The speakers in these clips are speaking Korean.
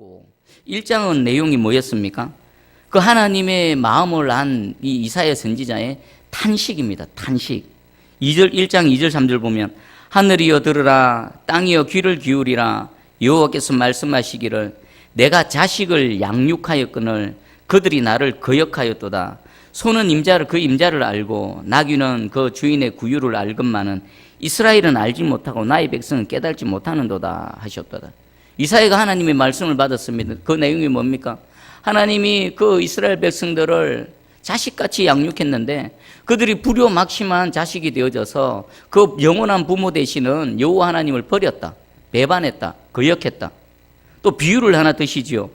그리고 1장은 내용이 뭐였습니까? 그 하나님의 마음을 안 이 이사야 선지자의 탄식입니다. 탄식. 1장 2절 3절 보면 하늘이여 들으라 땅이여 귀를 기울이라 여호와께서 말씀하시기를 내가 자식을 양육하였거늘 그들이 나를 거역하였도다. 소는 임자를 그 임자를 알고 나귀는 그 주인의 구유를 알건만은 이스라엘은 알지 못하고 나의 백성은 깨달지 못하는도다 하셨도다. 이사야가 하나님의 말씀을 받았습니다. 그 내용이 뭡니까? 하나님이 그 이스라엘 백성들을 자식같이 양육했는데 그들이 불효막심한 자식이 되어져서 그 영원한 부모 되시는 여호와 하나님을 버렸다, 배반했다, 거역했다. 또 비유를 하나 드시지요.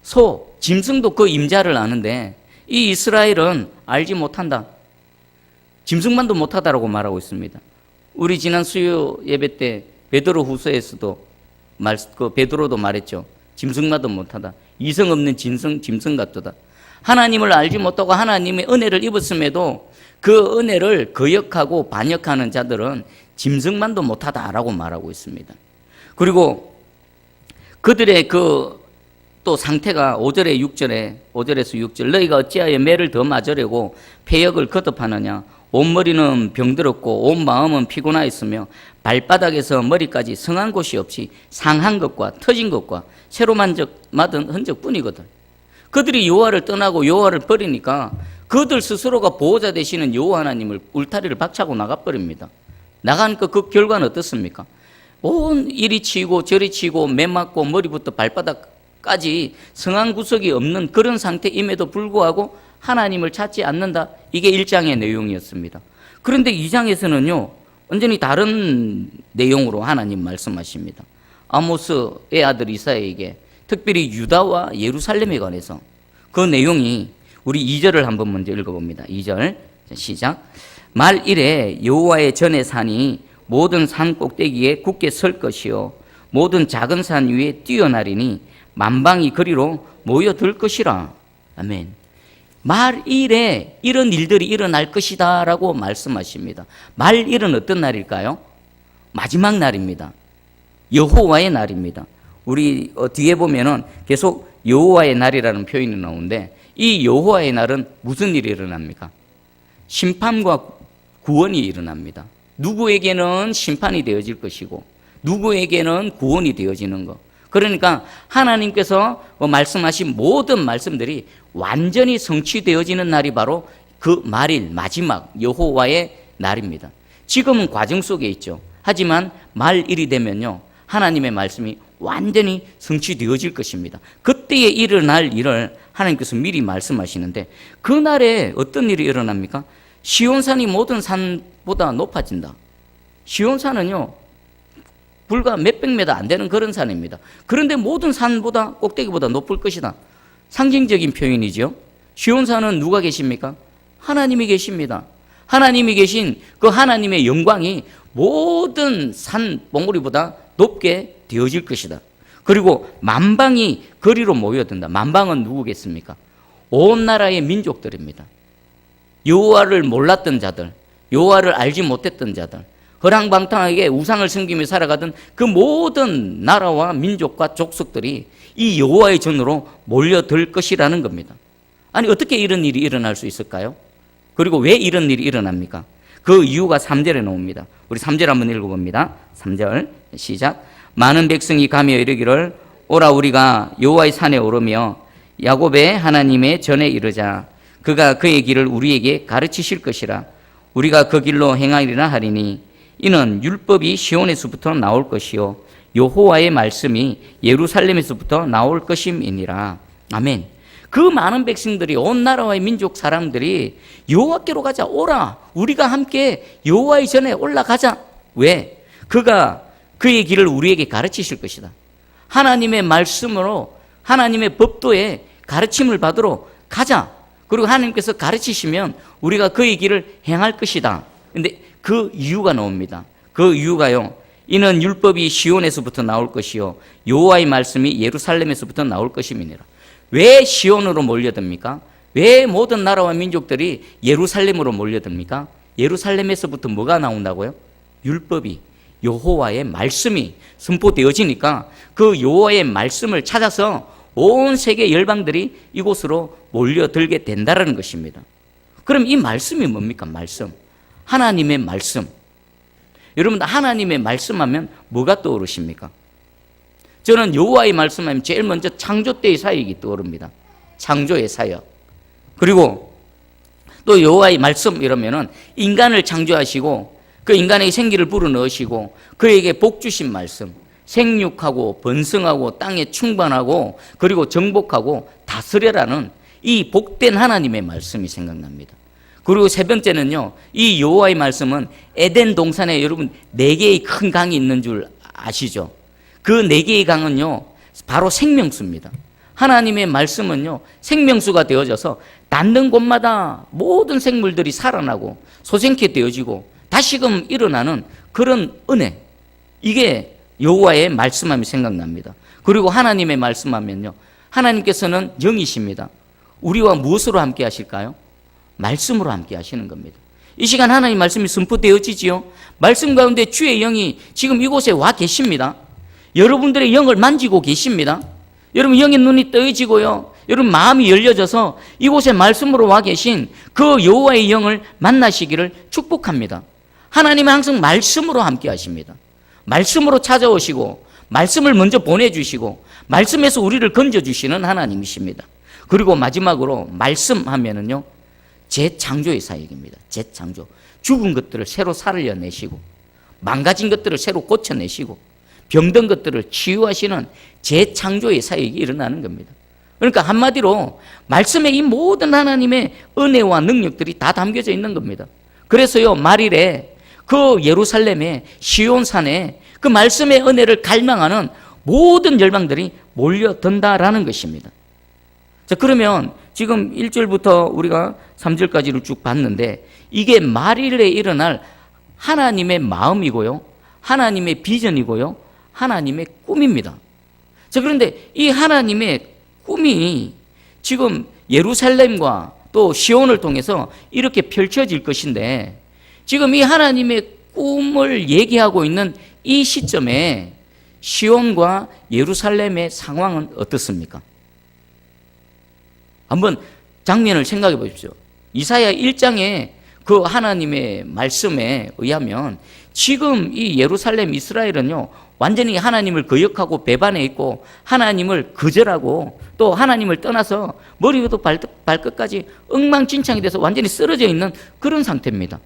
소, 짐승도 그 임자를 아는데 이 이스라엘은 알지 못한다. 짐승만도 못하다라고 말하고 있습니다. 우리 지난 수요 예배 때 베드로 후서에서도 베드로도 말했죠. 짐승만도 못하다. 이성 없는 짐승 같도다. 하나님을 알지 못하고 하나님의 은혜를 입었음에도 그 은혜를 거역하고 반역하는 자들은 짐승만도 못하다라고 말하고 있습니다. 그리고 그들의 또 상태가 5절에 6절에 5절에서 6절 너희가 어찌하여 매를 더 맞으려고 폐역을 거듭하느냐 온 머리는 병들었고 온 마음은 피곤하였으며 발바닥에서 머리까지 성한 곳이 없이 상한 것과 터진 것과 새로 맞은 흔적뿐이거든. 그들이 여호와를 떠나고 여호와를 버리니까 그들 스스로가 보호자 되시는 여호와 하나님을 울타리를 박차고 나가버립니다. 나가니까 그 결과는 어떻습니까? 온 이리 치고 저리 치고 매 맞고 머리부터 발바닥까지 성한 구석이 없는 그런 상태임에도 불구하고 하나님을 찾지 않는다. 이게 1장의 내용이었습니다. 그런데 2장에서는요 완전히 다른 내용으로 하나님 말씀하십니다. 아모스의 아들 이사야에게 특별히 유다와 예루살렘에 관해서 그 내용이 우리 2절을 한번 먼저 읽어봅니다. 2절 시작. 말 이래 여호와의 전에 산이 모든 산 꼭대기에 굳게 설 것이요 모든 작은 산 위에 뛰어나리니 만방이 그리로 모여들 것이라. 아멘. 말일에 이런 일들이 일어날 것이다 라고 말씀하십니다. 말일은 어떤 날일까요? 마지막 날입니다. 여호와의 날입니다. 우리 뒤에 보면은 계속 여호와의 날이라는 표현이 나오는데 이 여호와의 날은 무슨 일이 일어납니까? 심판과 구원이 일어납니다. 누구에게는 심판이 되어질 것이고 누구에게는 구원이 되어지는 것. 그러니까 하나님께서 말씀하신 모든 말씀들이 완전히 성취되어지는 날이 바로 그 말일 마지막 여호와의 날입니다. 지금은 과정 속에 있죠. 하지만 말일이 되면요 하나님의 말씀이 완전히 성취되어질 것입니다. 그때에 일어날 일을 하나님께서 미리 말씀하시는데 그날에 어떤 일이 일어납니까? 시온산이 모든 산보다 높아진다. 시온산은요 불과 몇백 미터 안 되는 그런 산입니다. 그런데 모든 산보다 꼭대기보다 높을 것이다. 상징적인 표현이죠. 시온산은 누가 계십니까? 하나님이 계십니다. 하나님이 계신 그 하나님의 영광이 모든 산 봉우리보다 높게 되어질 것이다. 그리고 만방이 거리로 모여든다. 만방은 누구겠습니까? 온 나라의 민족들입니다. 여호와를 몰랐던 자들, 여호와를 알지 못했던 자들, 허랑방탕하게 우상을 섬기며 살아가던 그 모든 나라와 민족과 족속들이 이 여호와의 전으로 몰려들 것이라는 겁니다. 아니 어떻게 이런 일이 일어날 수 있을까요? 그리고 왜 이런 일이 일어납니까? 그 이유가 3절에 나옵니다. 우리 3절 한번 읽어봅니다. 3절 시작. 많은 백성이 가며 이르기를 오라 우리가 여호와의 산에 오르며 야곱의 하나님의 전에 이르자. 그가 그의 길을 우리에게 가르치실 것이라. 우리가 그 길로 행하리라 하리니 이는 율법이 시온에서부터 나올 것이요 여호와의 말씀이 예루살렘에서부터 나올 것임이니라. 아멘. 그 많은 백성들이 온 나라와의 민족 사람들이 여호와께로 가자. 오라 우리가 함께 여호와의 전에 올라가자. 왜? 그가 그의 길을 우리에게 가르치실 것이다. 하나님의 말씀으로 하나님의 법도에 가르침을 받으러 가자. 그리고 하나님께서 가르치시면 우리가 그의 길을 행할 것이다. 근데 그 이유가 나옵니다. 그 이유가요. 이는 율법이 시온에서부터 나올 것이요 여호와의 말씀이 예루살렘에서부터 나올 것임이니라. 왜 시온으로 몰려듭니까? 왜 모든 나라와 민족들이 예루살렘으로 몰려듭니까? 예루살렘에서부터 뭐가 나온다고요? 율법이. 여호와의 말씀이 선포되어지니까 그 여호와의 말씀을 찾아서 온 세계 열방들이 이곳으로 몰려들게 된다는 것입니다. 그럼 이 말씀이 뭡니까? 말씀. 하나님의 말씀. 여러분, 하나님의 말씀하면 뭐가 떠오르십니까? 저는 여호와의 말씀하면 제일 먼저 창조 때의 사역이 떠오릅니다. 창조의 사역. 그리고 또 여호와의 말씀 이러면은 인간을 창조하시고 그 인간에게 생기를 불어넣으시고 그에게 복 주신 말씀. 생육하고 번성하고 땅에 충만하고 그리고 정복하고 다스려라는 이 복된 하나님의 말씀이 생각납니다. 그리고 세 번째는요, 이 여호와의 말씀은 에덴 동산에 여러분 4개의 큰 강이 있는 줄 아시죠? 그 4개의 강은요 바로 생명수입니다. 하나님의 말씀은요 생명수가 되어져서 닿는 곳마다 모든 생물들이 살아나고 소생케 되어지고 다시금 일어나는 그런 은혜, 이게 여호와의 말씀하면 생각납니다. 그리고 하나님의 말씀하면요, 하나님께서는 영이십니다. 우리와 무엇으로 함께 하실까요? 말씀으로 함께 하시는 겁니다. 이 시간 하나님 말씀이 선포되어지지요. 말씀 가운데 주의 영이 지금 이곳에 와 계십니다. 여러분들의 영을 만지고 계십니다. 여러분 영의 눈이 떠지고요, 여러분 마음이 열려져서 이곳에 말씀으로 와 계신 그 여호와의 영을 만나시기를 축복합니다. 하나님은 항상 말씀으로 함께 하십니다. 말씀으로 찾아오시고 말씀을 먼저 보내주시고 말씀에서 우리를 건져주시는 하나님이십니다. 그리고 마지막으로 말씀하면은요 재창조의 사역입니다. 재창조. 죽은 것들을 새로 살려내시고 망가진 것들을 새로 고쳐내시고 병든 것들을 치유하시는 재창조의 사역이 일어나는 겁니다. 그러니까 한마디로 말씀에 이 모든 하나님의 은혜와 능력들이 다 담겨져 있는 겁니다. 그래서요 말일에 그 예루살렘의 시온산에 그 말씀의 은혜를 갈망하는 모든 열방들이 몰려든다라는 것입니다. 자, 그러면 지금 1절부터 우리가 3절까지를 쭉 봤는데 이게 말일에 일어날 하나님의 마음이고요, 하나님의 비전이고요, 하나님의 꿈입니다. 자, 그런데 이 하나님의 꿈이 지금 예루살렘과 또 시온을 통해서 이렇게 펼쳐질 것인데 지금 이 하나님의 꿈을 얘기하고 있는 이 시점에 시온과 예루살렘의 상황은 어떻습니까? 한번 장면을 생각해 보십시오. 이사야 1장에 그 하나님의 말씀에 의하면 지금 이 예루살렘 이스라엘은요 완전히 하나님을 거역하고 배반해 있고 하나님을 거절하고 또 하나님을 떠나서 머리부터 발끝까지 엉망진창이 돼서 완전히 쓰러져 있는 그런 상태입니다.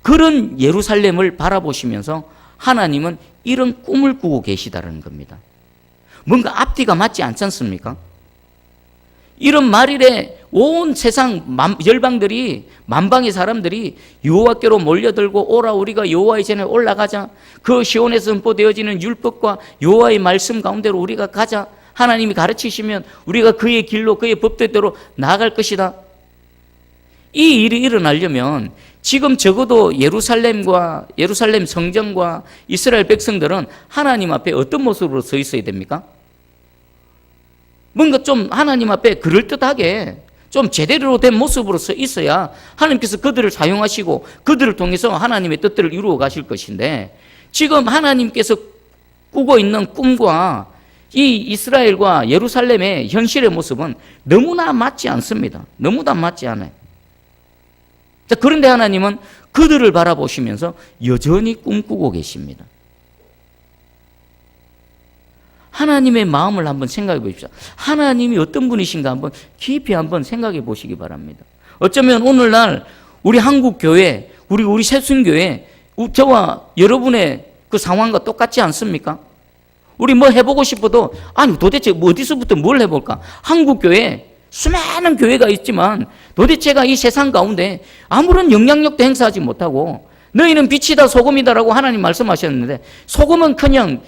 그런 예루살렘을 바라보시면서 하나님은 이런 꿈을 꾸고 계시다는 겁니다. 뭔가 앞뒤가 맞지 않지 않습니까? 이런 말일에 온 세상 열방들이 만방의 사람들이 여호와께로 몰려들고 오라 우리가 여호와의 전에 올라가자, 그 시온에서 선포되어지는 율법과 여호와의 말씀 가운데로 우리가 가자, 하나님이 가르치시면 우리가 그의 길로 그의 법대로 나아갈 것이다. 이 일이 일어나려면 지금 적어도 예루살렘과 예루살렘 성전과 이스라엘 백성들은 하나님 앞에 어떤 모습으로 서 있어야 됩니까? 뭔가 좀 하나님 앞에 그럴듯하게 좀 제대로 된 모습으로 서 있어야 하나님께서 그들을 사용하시고 그들을 통해서 하나님의 뜻들을 이루어 가실 것인데 지금 하나님께서 꾸고 있는 꿈과 이 이스라엘과 예루살렘의 현실의 모습은 너무나 맞지 않습니다. 너무나 맞지 않아요. 자, 그런데 하나님은 그들을 바라보시면서 여전히 꿈꾸고 계십니다. 하나님의 마음을 한번 생각해 보십시오. 하나님이 어떤 분이신가 한번 깊이 한번 생각해 보시기 바랍니다. 어쩌면 오늘날 우리 한국 교회, 우리 새순교회, 저와 여러분의 그 상황과 똑같지 않습니까? 우리 뭐 해보고 싶어도 아니 도대체 어디서부터 뭘 해볼까? 한국 교회 수많은 교회가 있지만 도대체가 이 세상 가운데 아무런 영향력도 행사하지 못하고 너희는 빛이다 소금이다라고 하나님 말씀하셨는데 소금은 그냥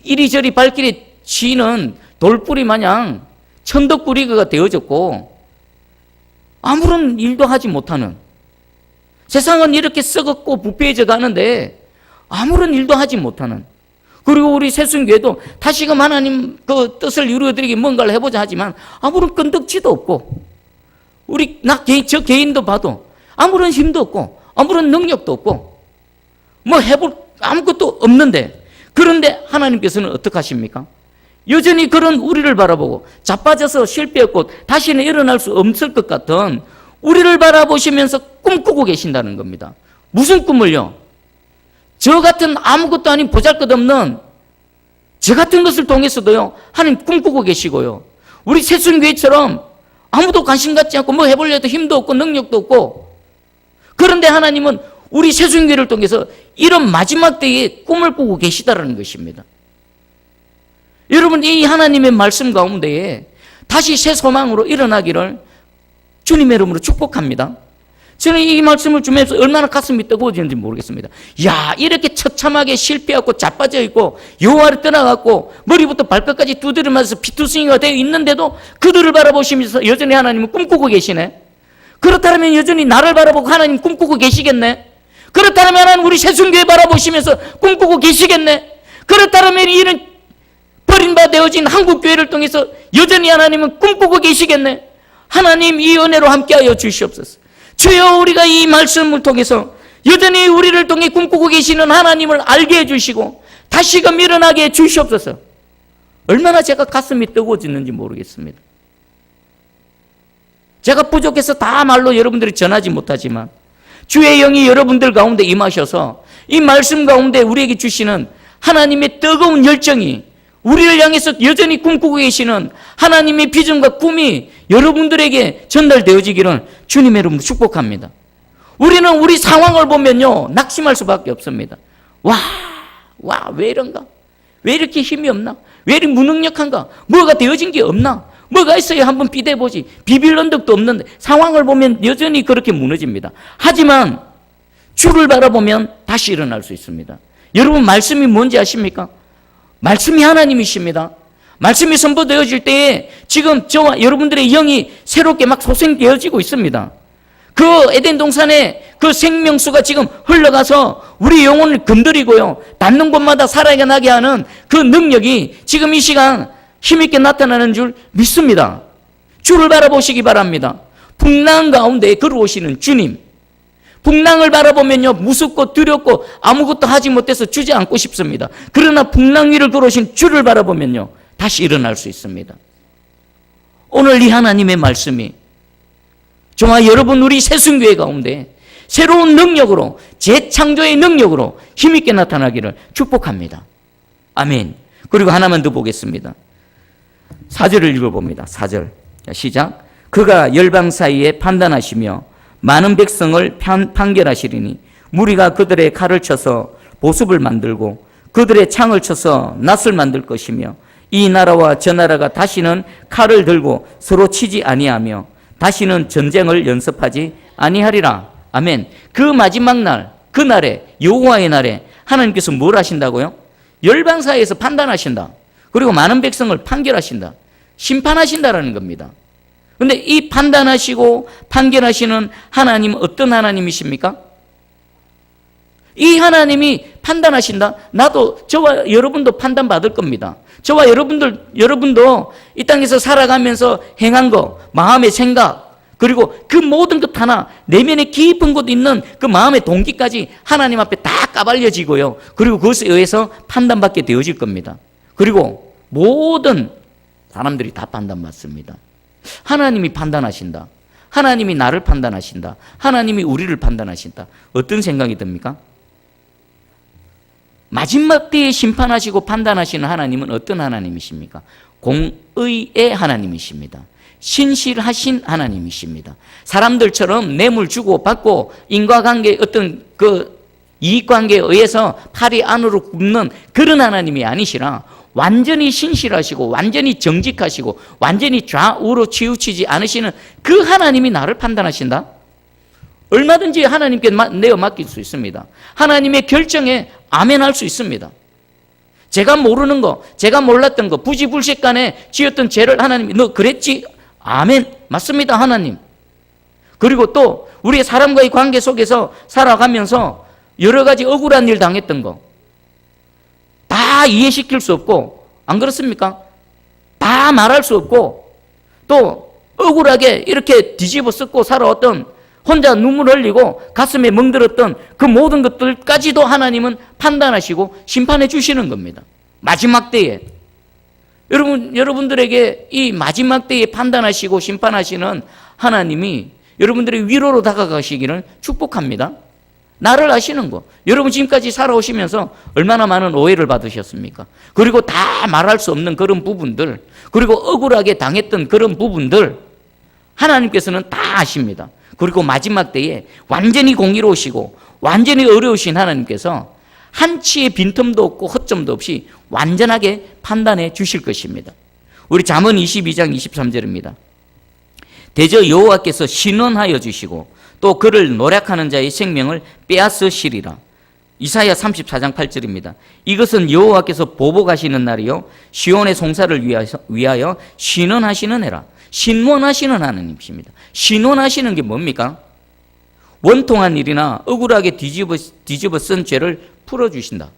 이리저리 발길이 치는 돌뿌리 마냥 천덕꾸리가 되어졌고 아무런 일도 하지 못하는, 세상은 이렇게 썩었고 부패해져 가는데 아무런 일도 하지 못하는, 그리고 우리 새순교회도 다시금 하나님 그 뜻을 이루어드리기 뭔가를 해보자 하지만 아무런 끈덕지도 없고 저 개인도 봐도 아무런 힘도 없고 아무런 능력도 없고 뭐 해볼 아무것도 없는데, 그런데 하나님께서는 어떻게 하십니까? 여전히 그런 우리를 바라보고 자빠져서 실패했고 다시는 일어날 수 없을 것 같은 우리를 바라보시면서 꿈꾸고 계신다는 겁니다. 무슨 꿈을요? 저 같은 아무것도 아닌 보잘것없는 저 같은 것을 통해서도요, 하나님 꿈꾸고 계시고요. 우리 새순교회처럼 아무도 관심 갖지 않고 뭐 해보려 해도 힘도 없고 능력도 없고, 그런데 하나님은 우리 새순교회를 통해서 이런 마지막 때에 꿈을 꾸고 계시다라는 것입니다. 여러분, 이 하나님의 말씀 가운데에 다시 새 소망으로 일어나기를 주님의 이름으로 축복합니다. 저는 이 말씀을 주면서 얼마나 가슴이 뜨거워지는지 모르겠습니다. 야, 이렇게 처참하게 실패하고 자빠져 있고 여호와를 떠나갔고 머리부터 발끝까지 두드려 맞아서 피투성이가 되어 있는데도 그들을 바라보시면서 여전히 하나님은 꿈꾸고 계시네. 그렇다면 여전히 나를 바라보고 하나님 꿈꾸고 계시겠네. 그렇다면 하나님 우리 새순교회 바라보시면서 꿈꾸고 계시겠네. 그렇다면 이런 버림바 되어진 한국교회를 통해서 여전히 하나님은 꿈꾸고 계시겠네. 하나님 이 은혜로 함께하여 주시옵소서. 주여, 우리가 이 말씀을 통해서 여전히 우리를 통해 꿈꾸고 계시는 하나님을 알게 해주시고 다시금 일어나게 해 주시옵소서. 얼마나 제가 가슴이 뜨거워지는지 모르겠습니다. 제가 부족해서 다 말로 여러분들이 전하지 못하지만 주의 영이 여러분들 가운데 임하셔서 이 말씀 가운데 우리에게 주시는 하나님의 뜨거운 열정이, 우리를 향해서 여전히 꿈꾸고 계시는 하나님의 비전과 꿈이 여러분들에게 전달되어지기를 주님의 이름으로 축복합니다. 우리는 우리 상황을 보면요, 낙심할 수밖에 없습니다. 왜 이런가? 왜 이렇게 힘이 없나? 왜 이렇게 무능력한가? 뭐가 되어진 게 없나? 뭐가 있어야 한번 비대보지. 비빌 언덕도 없는데 상황을 보면 여전히 그렇게 무너집니다. 하지만 주를 바라보면 다시 일어날 수 있습니다. 여러분, 말씀이 뭔지 아십니까? 말씀이 하나님이십니다. 말씀이 선포되어질 때에 지금 저와 여러분들의 영이 새롭게 막 소생되어지고 있습니다. 그 에덴 동산에 그 생명수가 지금 흘러가서 우리 영혼을 건드리고요, 닿는 곳마다 살아나게 하는 그 능력이 지금 이 시간 힘있게 나타나는 줄 믿습니다. 주를 바라보시기 바랍니다. 풍랑 가운데 걸어오시는 주님, 풍랑을 바라보면요, 무섭고 두렵고 아무것도 하지 못해서 주저앉고 싶습니다. 그러나 풍랑 위를 걸어오신 주를 바라보면요, 다시 일어날 수 있습니다. 오늘 이 하나님의 말씀이 저와 여러분 우리 새순교회 가운데 새로운 능력으로, 재창조의 능력으로 힘있게 나타나기를 축복합니다. 아멘. 그리고 하나만 더 보겠습니다. 4절을 읽어봅니다. 4절 시작. 그가 열방 사이에 판단하시며 많은 백성을 판결하시리니 무리가 그들의 칼을 쳐서 보습을 만들고 그들의 창을 쳐서 낫을 만들 것이며 이 나라와 저 나라가 다시는 칼을 들고 서로 치지 아니하며 다시는 전쟁을 연습하지 아니하리라. 아멘. 그 마지막 날, 그 날에, 여호와의 날에 하나님께서 뭘 하신다고요? 열방 사이에서 판단하신다. 그리고 많은 백성을 판결하신다. 심판하신다라는 겁니다. 그런데 이 판단하시고 판결하시는 하나님은 어떤 하나님이십니까? 이 하나님이 판단하신다? 나도, 저와 여러분도 판단받을 겁니다. 저와 여러분도 이 땅에서 살아가면서 행한 거, 마음의 생각, 그리고 그 모든 것 하나, 내면에 깊은 곳 있는 그 마음의 동기까지 하나님 앞에 다 까발려지고요. 그리고 그것에 의해서 판단받게 되어질 겁니다. 그리고 모든 사람들이 다 판단받습니다. 하나님이 판단하신다. 하나님이 나를 판단하신다. 하나님이 우리를 판단하신다. 어떤 생각이 듭니까? 마지막 때에 심판하시고 판단하시는 하나님은 어떤 하나님이십니까? 공의의 하나님이십니다. 신실하신 하나님이십니다. 사람들처럼 뇌물 주고 받고 인과관계 어떤 그 이익관계에 의해서 팔이 안으로 굽는 그런 하나님이 아니시라 완전히 신실하시고 완전히 정직하시고 완전히 좌우로 치우치지 않으시는 그 하나님이 나를 판단하신다? 얼마든지 하나님께 내어 맡길 수 있습니다. 하나님의 결정에 아멘할 수 있습니다. 제가 모르는 거, 제가 몰랐던 거, 부지불식간에 지었던 죄를 하나님이 너 그랬지? 아멘. 맞습니다, 하나님. 그리고 또 우리의 사람과의 관계 속에서 살아가면서 여러 가지 억울한 일 당했던 거 다 이해시킬 수 없고, 안 그렇습니까? 다 말할 수 없고, 또 억울하게 이렇게 뒤집어 쓰고 살아왔던 혼자 눈물 흘리고 가슴에 멍들었던 그 모든 것들까지도 하나님은 판단하시고 심판해 주시는 겁니다. 마지막 때에. 여러분들에게 이 마지막 때에 판단하시고 심판하시는 하나님이 여러분들의 위로로 다가가시기를 축복합니다. 나를 아시는 거. 여러분 지금까지 살아오시면서 얼마나 많은 오해를 받으셨습니까? 그리고 다 말할 수 없는 그런 부분들, 그리고 억울하게 당했던 그런 부분들 하나님께서는 다 아십니다. 그리고 마지막 때에 완전히 공의로우시고 완전히 어려우신 하나님께서 한치의 빈틈도 없고 허점도 없이 완전하게 판단해 주실 것입니다. 우리 잠언 22장 23절입니다. 대저 여호와께서 신원하여 주시고 또 그를 노략하는 자의 생명을 빼앗으시리라. 이사야 34장 8절입니다. 이것은 여호와께서 보복하시는 날이요 시온의 송사를 위하여 신원하시는 해라. 신원하시는 하나님이십니다. 신원하시는 게 뭡니까? 원통한 일이나 억울하게 뒤집어 쓴 죄를 풀어주신다.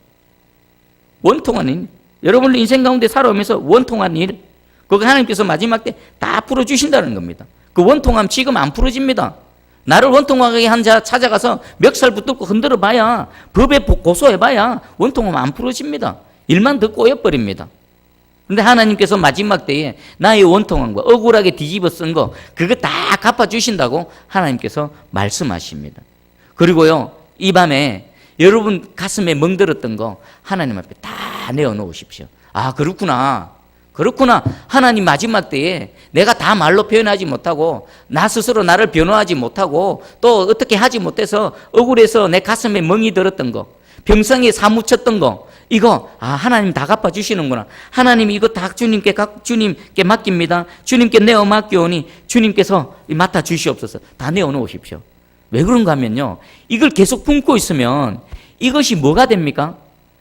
원통한 일. 여러분 인생 가운데 살아오면서 원통한 일, 그거 하나님께서 마지막 때 다 풀어주신다는 겁니다. 그 원통함 지금 안 풀어집니다. 나를 원통하게 한 자 찾아가서 멱살 붙들고 흔들어 봐야, 법에 고소해 봐야 원통함 안 풀어집니다. 일만 더 꼬여버립니다. 근데 하나님께서 마지막 때에 나의 원통한 거, 억울하게 뒤집어 쓴 거, 그거 다 갚아주신다고 하나님께서 말씀하십니다. 그리고요, 이 밤에 여러분 가슴에 멍들었던 거 하나님 앞에 다 내어놓으십시오. 아, 그렇구나. 하나님 마지막 때에 내가 다 말로 표현하지 못하고 나 스스로 나를 변호하지 못하고 또 어떻게 하지 못해서 억울해서 내 가슴에 멍이 들었던 거, 평생에 사무쳤던 거, 이거 하나님 다 갚아주시는구나. 하나님 이거 다 주님께 맡깁니다. 주님께 내어 맡겨오니 주님께서 맡아주시옵소서. 다 내어놓으십시오. 왜 그런가 하면요, 이걸 계속 품고 있으면 이것이 뭐가 됩니까?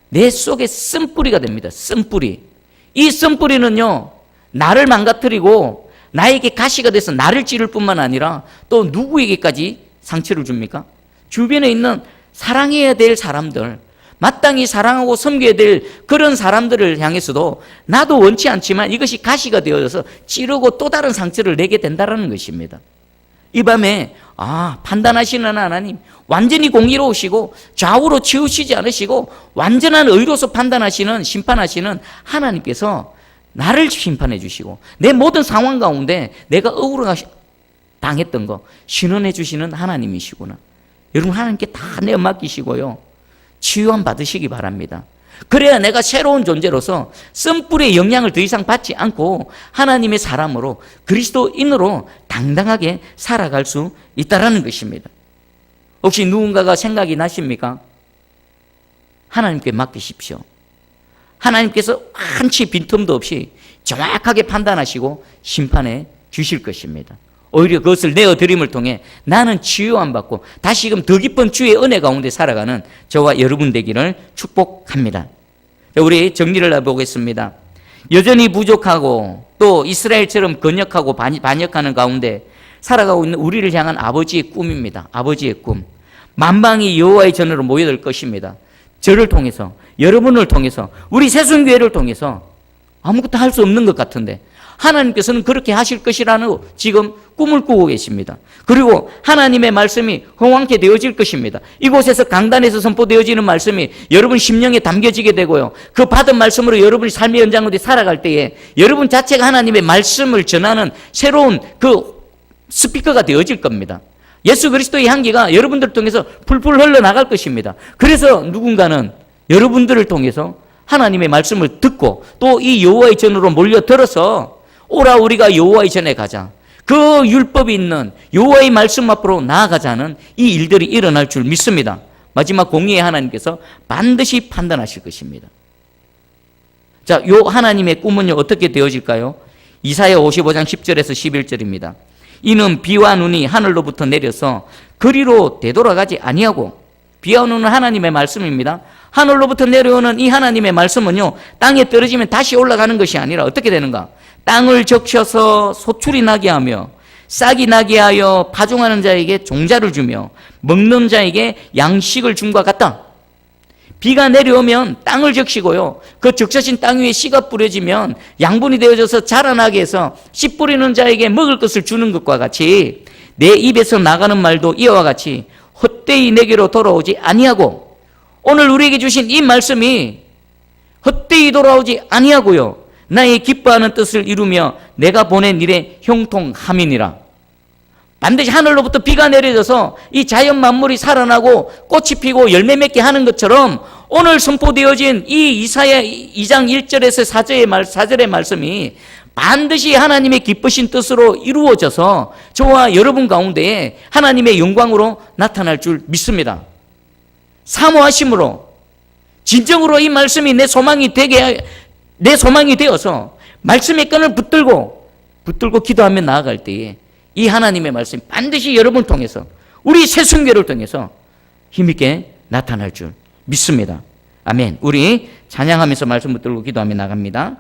내 속에 쓴뿌리가 됩니다. 쓴뿌리. 이 쓴뿌리는요, 나를 망가뜨리고 나에게 가시가 돼서 나를 찌를 뿐만 아니라 또 누구에게까지 상처를 줍니까? 주변에 있는 사랑해야 될 사람들, 마땅히 사랑하고 섬겨야 될 그런 사람들을 향해서도 나도 원치 않지만 이것이 가시가 되어서 찌르고 또 다른 상처를 내게 된다는 것입니다. 이 밤에 판단하시는 하나님, 완전히 공의로우시고 좌우로 치우치지 않으시고 완전한 의로서 판단하시는, 심판하시는 하나님께서 나를 심판해 주시고 내 모든 상황 가운데 내가 억울하게 당했던 거 신원해 주시는 하나님이시구나. 여러분 하나님께 다 내어 맡기시고요, 치유함 받으시기 바랍니다. 그래야 내가 새로운 존재로서 쓴뿌리의 영향을 더 이상 받지 않고 하나님의 사람으로, 그리스도인으로 당당하게 살아갈 수 있다는 것입니다. 혹시 누군가가 생각이 나십니까? 하나님께 맡기십시오. 하나님께서 한치 빈틈도 없이 정확하게 판단하시고 심판해 주실 것입니다. 오히려 그것을 내어드림을 통해 나는 치유함 받고 다시금 더 깊은 주의 은혜 가운데 살아가는 저와 여러분 되기를 축복합니다. 우리 정리를 해보겠습니다. 여전히 부족하고 또 이스라엘처럼 건역하고 반역하는 가운데 살아가고 있는 우리를 향한 아버지의 꿈입니다. 아버지의 꿈. 만방이 여호와의 전으로 모여들 것입니다. 저를 통해서, 여러분을 통해서, 우리 새순교회를 통해서 아무것도 할 수 없는 것 같은데 하나님께서는 그렇게 하실 것이라는 지금 꿈을 꾸고 계십니다. 그리고 하나님의 말씀이 흥왕케 되어질 것입니다. 이곳에서 강단에서 선포되어지는 말씀이 여러분 심령에 담겨지게 되고요, 그 받은 말씀으로 여러분이 삶의 연장 가운데 살아갈 때에 여러분 자체가 하나님의 말씀을 전하는 새로운 그 스피커가 되어질 겁니다. 예수 그리스도의 향기가 여러분들을 통해서 풀풀 흘러나갈 것입니다. 그래서 누군가는 여러분들을 통해서 하나님의 말씀을 듣고 또 이 여호와의 전으로 몰려들어서 오라 우리가 여호와의 전에 가자, 그 율법이 있는 여호와의 말씀 앞으로 나아가자는 이 일들이 일어날 줄 믿습니다. 마지막 공의의 하나님께서 반드시 판단하실 것입니다. 자, 요 하나님의 꿈은요 어떻게 되어질까요? 이사야 55장 10절에서 11절입니다. 이는 비와 눈이 하늘로부터 내려서 그리로 되돌아가지 아니하고, 비와 눈은 하나님의 말씀입니다. 하늘로부터 내려오는 이 하나님의 말씀은요, 땅에 떨어지면 다시 올라가는 것이 아니라 어떻게 되는가? 땅을 적셔서 소출이 나게 하며 싹이 나게 하여 파종하는 자에게 종자를 주며 먹는 자에게 양식을 줌과 같다. 비가 내려오면 땅을 적시고요, 그 적셔진 땅 위에 씨가 뿌려지면 양분이 되어져서 자라나게 해서 씨 뿌리는 자에게 먹을 것을 주는 것과 같이 내 입에서 나가는 말도 이와 같이 헛되이 내게로 돌아오지 아니하고, 오늘 우리에게 주신 이 말씀이 헛되이 돌아오지 아니하고요, 나의 기뻐하는 뜻을 이루며 내가 보낸 일에 형통함이니라. 반드시 하늘로부터 비가 내려져서 이 자연 만물이 살아나고 꽃이 피고 열매 맺게 하는 것처럼 오늘 선포되어진 이 이사야 2장 1절에서 4절의 말씀이 반드시 하나님의 기쁘신 뜻으로 이루어져서 저와 여러분 가운데에 하나님의 영광으로 나타날 줄 믿습니다. 사모하심으로 진정으로 이 말씀이 내 소망이 되어서 말씀의 끈을 붙들고 기도하며 나아갈 때에 이 하나님의 말씀이 반드시 여러분 통해서, 우리 새순교를 통해서 힘있게 나타날 줄 믿습니다. 아멘. 우리 찬양하면서 말씀 붙들고 기도하며 나갑니다.